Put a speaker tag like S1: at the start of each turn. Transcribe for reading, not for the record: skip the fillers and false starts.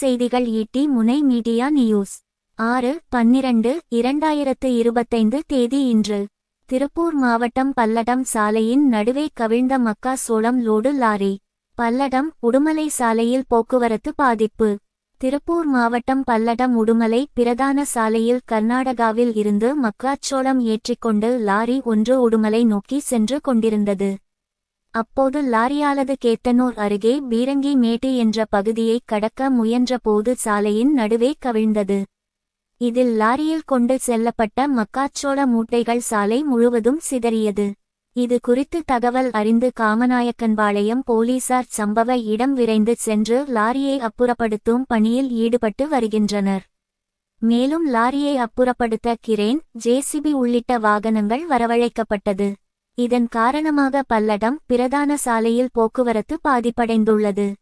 S1: செய்திகள் ஈட்டி முனை மீடியா நியூஸ் 6/12/2025 தேதி இன்று. திருப்பூர் மாவட்டம் பல்லடம் சாலையின் நடுவே கவிழ்ந்த மக்காச்சோளம் லோடு லாரி. பல்லடம் உடுமலை சாலையில் போக்குவரத்து பாதிப்பு. திருப்பூர் மாவட்டம் பல்லடம் உடுமலை பிரதான சாலையில் கர்நாடகாவில் இருந்து மக்காச்சோளம் ஏற்றிக்கொண்டு லாரி ஒன்று உடுமலை நோக்கி சென்று கொண்டிருந்தது. அப்போது லாரியானது கேத்தனூர் அருகே பீரங்கி மேட்டு என்ற பகுதியை கடக்க முயன்ற போது சாலையின் நடுவே கவிழ்ந்தது. இதில் லாரியில் கொண்டு செல்லப்பட்ட மக்காச்சோள மூட்டைகள் சாலை முழுவதும் சிதறியது. இது குறித்து தகவல் அறிந்து காமநாயக்கன்பாளையம் போலீசார் சம்பவ இடம் விரைந்து சென்று லாரியை அப்புறப்படுத்தும் பணியில் ஈடுபட்டு வருகின்றனர். மேலும் லாரியை அப்புறப்படுத்த கிரேன், ஜேசிபி உள்ளிட்ட வாகனங்கள் வரவழைக்கப்பட்டது. இதன் காரணமாக பல்லடம் பிரதான சாலையில் போக்குவரத்து பாதிப்படைந்துள்ளது.